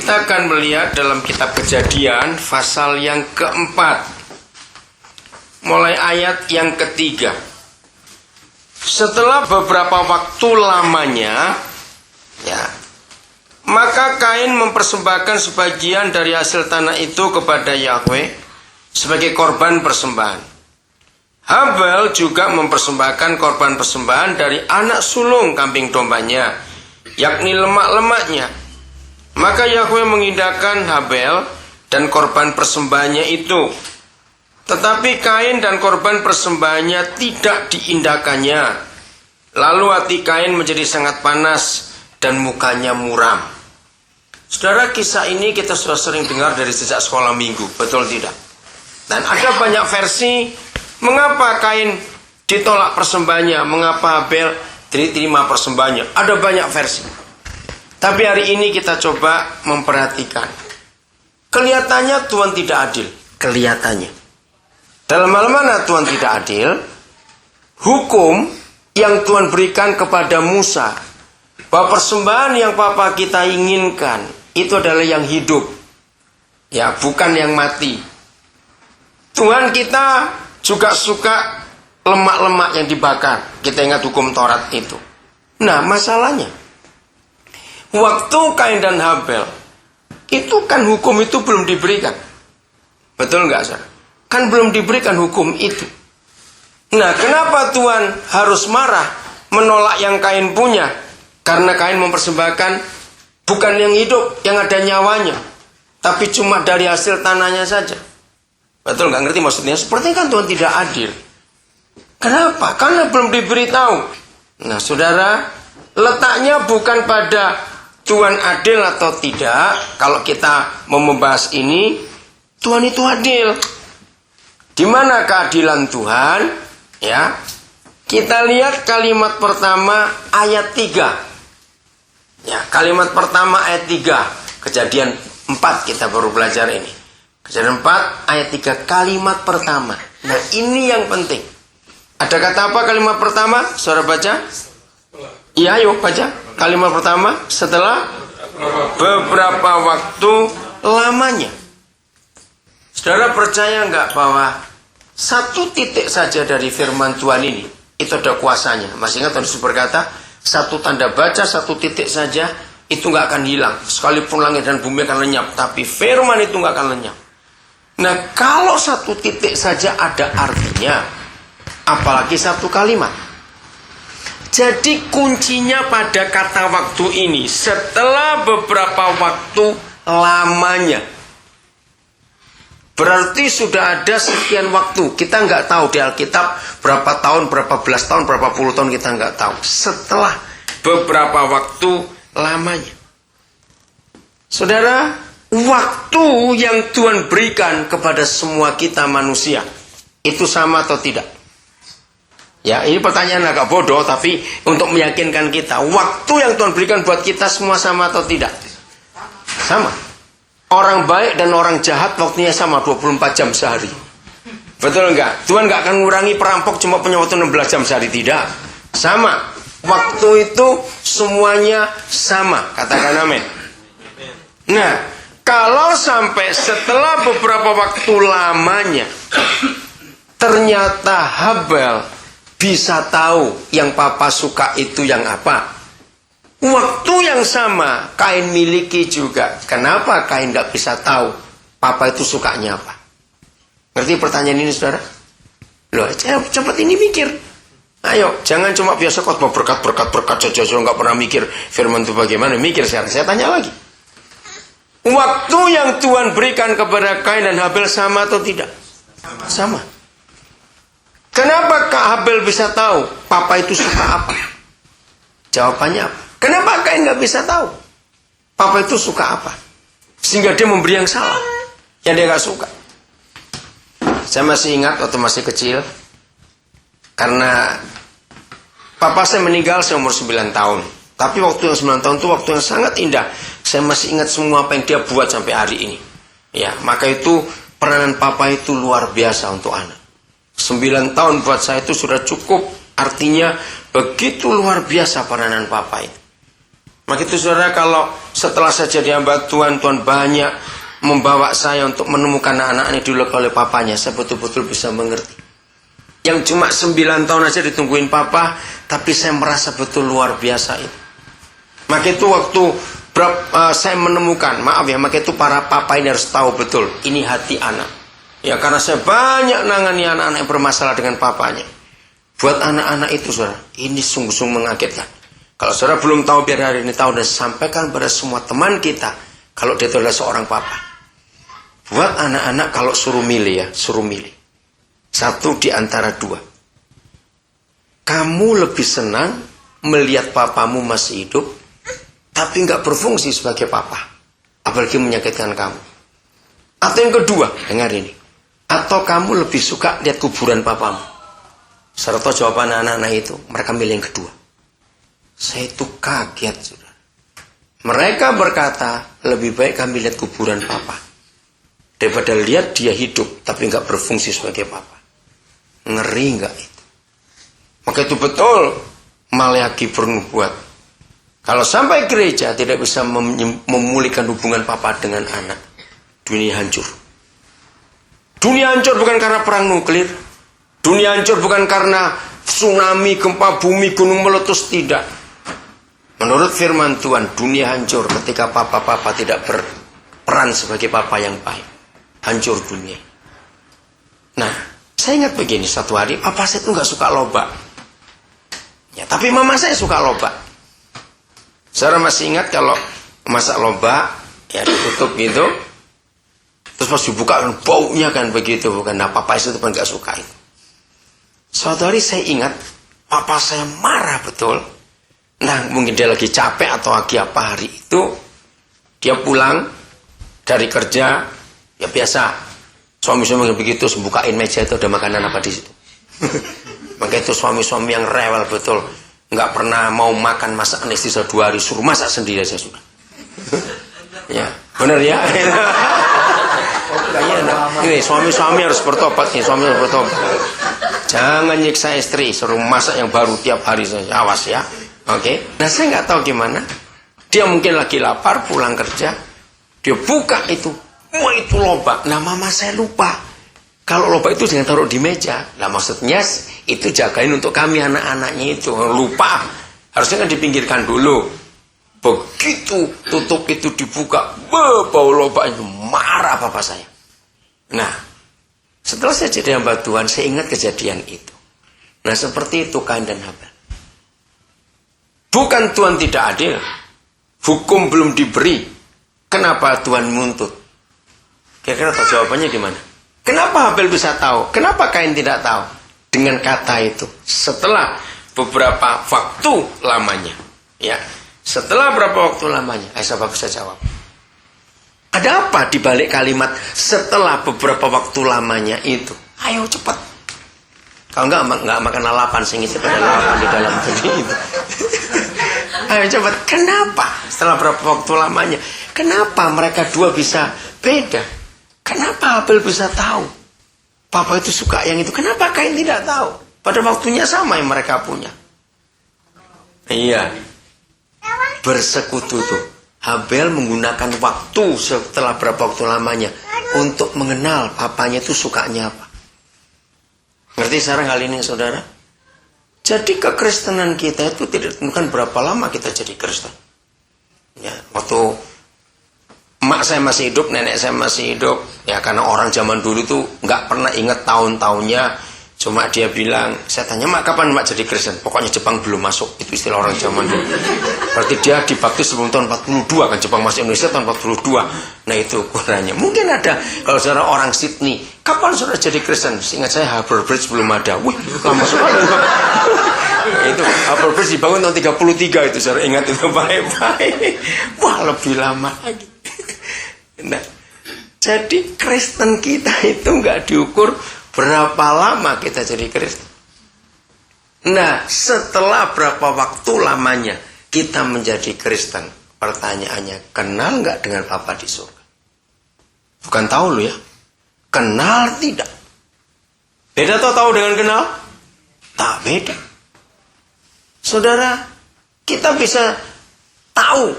kita akan melihat dalam kitab Kejadian pasal yang keempat, mulai ayat yang ketiga. Setelah beberapa waktu lamanya, maka Kain mempersembahkan sebagian dari hasil tanah itu kepada Yahweh sebagai korban persembahan. Habel juga mempersembahkan korban persembahan dari anak sulung kambing dombanya, yakni lemak-lemaknya. Maka Yahweh mengindahkan Habel dan korban persembahannya itu. Tetapi Kain dan korban persembahannya tidak diindahkannya. Lalu hati Kain menjadi sangat panas dan mukanya muram. Saudara, kisah ini kita sudah sering dengar dari sejak sekolah minggu, betul tidak? Dan ada banyak versi mengapa Kain ditolak persembahannya, mengapa Habel diterima persembahannya. Ada banyak versi. Tapi hari ini kita coba memperhatikan. Kelihatannya Tuhan tidak adil. Kelihatannya. Dalam hal mana Tuhan tidak adil? Hukum yang Tuhan berikan kepada Musa, bahwa persembahan yang Papa kita inginkan itu adalah yang hidup, ya, bukan yang mati. Tuhan kita juga suka lemak-lemak yang dibakar. Kita ingat hukum Taurat itu. Nah, masalahnya, waktu Kain dan Habel, itu kan hukum itu belum diberikan. Betul nggak, saudara? Kan belum diberikan hukum itu. Nah, kenapa Tuhan harus marah menolak yang Kain punya? Karena Kain mempersembahkan bukan yang hidup, yang ada nyawanya, tapi cuma dari hasil tanahnya saja. Betul nggak? Ngerti maksudnya? Sepertinya kan Tuhan tidak adil. Kenapa? Karena belum diberitahu. Nah, saudara, letaknya bukan pada Tuhan adil atau tidak. Kalau kita mau membahas ini, Tuhan itu adil. Di mana keadilan Tuhan? Ya, kita lihat kalimat pertama ayat 3. Ya, kalimat pertama ayat 3. Kejadian 4 kita baru belajar ini. Kejadian 4 ayat 3, kalimat pertama. Nah, ini yang penting. Ada kata apa kalimat pertama? Saudara baca? Iya, yuk baca. Kalimat pertama, setelah beberapa waktu lamanya. Saudara percaya nggak bahwa satu titik saja dari firman Tuhan ini, itu ada kuasanya. Masih ingat Tuhan Yesus berkata, satu tanda baca, satu titik saja, itu nggak akan hilang. Sekalipun langit dan bumi akan lenyap, tapi firman itu nggak akan lenyap. Nah, kalau satu titik saja ada artinya, apalagi satu kalimat. Jadi kuncinya pada kata waktu ini, setelah beberapa waktu lamanya. Berarti sudah ada sekian waktu. Kita nggak tahu di Alkitab berapa tahun, berapa belas tahun, berapa puluh tahun, kita nggak tahu. Setelah beberapa waktu lamanya. Saudara, waktu yang Tuhan berikan kepada semua kita manusia, itu sama atau tidak? Ya, ini pertanyaan agak bodoh, tapi untuk meyakinkan kita, waktu yang Tuhan berikan buat kita semua sama atau tidak? Sama. Orang baik dan orang jahat waktunya sama, 24 jam sehari. Betul enggak? Tuhan enggak akan mengurangi perampok cuma punya waktu 16 jam sehari, tidak. Sama. Waktu itu semuanya sama. Katakan amin. Nah, kalau sampai setelah beberapa waktu lamanya, ternyata Habel bisa tahu yang Papa suka itu yang apa. Waktu yang sama Kain miliki juga. Kenapa Kain tidak bisa tahu Papa itu sukanya apa? Ngerti pertanyaan ini, saudara? Loh, cepat ini mikir. Ayo, jangan cuma biasa khotbah berkat saja, nggak pernah mikir firman itu bagaimana. Mikir sekarang. Saya tanya lagi. Waktu yang Tuhan berikan kepada Kain dan Habel sama atau tidak? Sama. Kenapa Kak Habel bisa tahu Papa itu suka apa? Jawabannya apa? Kenapa Kain nggak bisa tahu Papa itu suka apa? Sehingga dia memberi yang salah, yang dia nggak suka. Saya masih ingat waktu masih kecil, karena Papa saya meninggal saya umur 9 tahun. Tapi waktu yang 9 tahun itu waktu yang sangat indah. Saya masih ingat semua apa yang dia buat sampai hari ini. Ya, maka itu peranan Papa itu luar biasa untuk anak. 9 tahun buat saya itu sudah cukup. Artinya begitu luar biasa peranan Papa itu. Maka itu saudara, kalau setelah saya jadi hamba Tuhan, Tuhan banyak membawa saya untuk menemukan anak-anak ini dulu oleh papanya, saya betul-betul bisa mengerti. Yang cuma 9 tahun aja ditungguin papa, tapi saya merasa betul luar biasa itu. Maka itu waktu saya menemukan, maaf ya, maka itu para papa ini harus tahu betul, ini hati anak. Ya, karena saya banyak nangani anak-anak yang bermasalah dengan papanya. Buat anak-anak itu saudara, ini sungguh-sungguh mengagetkan. Kalau saudara belum tahu, biar hari ini tahu dan sampaikan pada semua teman kita, kalau dia itu adalah seorang papa. Buat anak-anak kalau suruh milih ya, suruh milih. Satu di antara dua. Kamu lebih senang melihat papamu masih hidup, tapi nggak berfungsi sebagai papa, apalagi menyakitkan kamu. Atau yang kedua, dengar ini. Atau kamu lebih suka lihat kuburan papamu. Serta jawaban anak-anak itu, mereka milih yang kedua. Saya itu kaget, saudara. Mereka berkata, lebih baik kami lihat kuburan papa daripada lihat dia hidup tapi nggak berfungsi sebagai papa. Ngeri nggak itu? Maka itu betul Maleakhi bernubuat. Kalau sampai gereja tidak bisa memulihkan hubungan papa dengan anak, dunia hancur. Dunia hancur bukan karena perang nuklir. Dunia hancur bukan karena tsunami, gempa bumi, gunung meletus, tidak. Menurut firman Tuhan, dunia hancur ketika papa-papa tidak berperan sebagai papa yang baik. Hancur dunia. Nah, saya ingat begini, satu hari papa saya itu nggak suka lobak. Ya, tapi mama saya suka lobak. Saya masih ingat kalau masak lobak, ya ditutup gitu. Terus pas dibuka baunya kan begitu, bukan? Nah, papa itu kan nggak suka itu. Suatu hari saya ingat, papa saya marah betul. Nah, mungkin dia lagi capek atau lagi apa hari itu. Dia pulang dari kerja, ya biasa. Suami-suami begitu, bukain meja itu ada makanan apa di situ. Maka itu suami-suami yang rewel betul. Nggak pernah mau makan masakan istri 2 hari, suruh masak sendiri aja sudah. Ya, benar ya. Ini suami-suami harus bertobat nih, suami harus bertobat. Jangan nyiksa istri, suruh masak yang baru tiap hari saja. Awas ya. Oke. Nah, saya nggak tahu gimana. Dia mungkin lagi lapar, pulang kerja. Dia buka itu. Wah, itu lobak. Nah, mama saya lupa. Kalau lobak itu jangan taruh di meja. Nah, maksudnya itu jagain untuk kami anak-anaknya itu. Lupa. Harusnya kan dipinggirkan dulu. Begitu tutup itu dibuka, bau lobak itu, marah papa saya. Nah, setelah saya jadi hamba Tuhan, saya ingat kejadian itu. Nah, seperti itu Kain dan Habel. Bukan Tuhan tidak adil, hukum belum diberi. Kenapa Tuhan menuntut? Kira-kira jawabannya gimana? Kenapa Habel bisa tahu? Kenapa Kain tidak tahu? Dengan kata itu, setelah beberapa waktu lamanya, ya. Setelah berapa waktu lamanya? Sahabat bisa jawab. Ada apa di balik kalimat setelah beberapa waktu lamanya itu? Ayo cepat. Kalau enggak makan lalapan sing isi pada lalapan di dalam bumi itu. Ayo cepat. Kenapa? Setelah berapa waktu lamanya? Kenapa mereka dua bisa beda? Kenapa Habel bisa tahu? Papa itu suka yang itu. Kenapa Kain tidak tahu? Pada waktunya sama yang mereka punya. Iya. Bersekutu tuh. Habel menggunakan waktu setelah berapa waktu lamanya untuk mengenal papanya itu sukanya apa. Ngerti sekarang hal ini, saudara? Jadi kekristenan kita itu tidak ditentukan berapa lama kita jadi Kristen. Ya, waktu emak saya masih hidup, nenek saya masih hidup, ya karena orang zaman dulu tuh nggak pernah ingat tahun-tahunnya. Cuma dia bilang, saya tanya, mak kapan mak jadi Kristen? Pokoknya Jepang belum masuk, itu istilah orang zaman dulu. Berarti dia dibaptis sebelum tahun 42, kan Jepang masuk Indonesia tahun 42. Nah itu ukurannya. Mungkin ada, kalau saudara orang Sydney, kapan saudara jadi Kristen? Ingat saya Harbour Bridge belum ada. Wih, lama sekali. Itu Harbour Bridge dibangun tahun 33 itu, saudara ingat itu baik-baik. Wah, lebih lama lagi. Nah, jadi Kristen kita itu nggak diukur berapa lama kita jadi Kristen. Nah, setelah berapa waktu lamanya kita menjadi Kristen? Pertanyaannya, kenal nggak dengan Bapa di surga? Bukan tahu lo ya. Kenal tidak. Beda atau tahu dengan kenal? Tak beda. Saudara, kita bisa tahu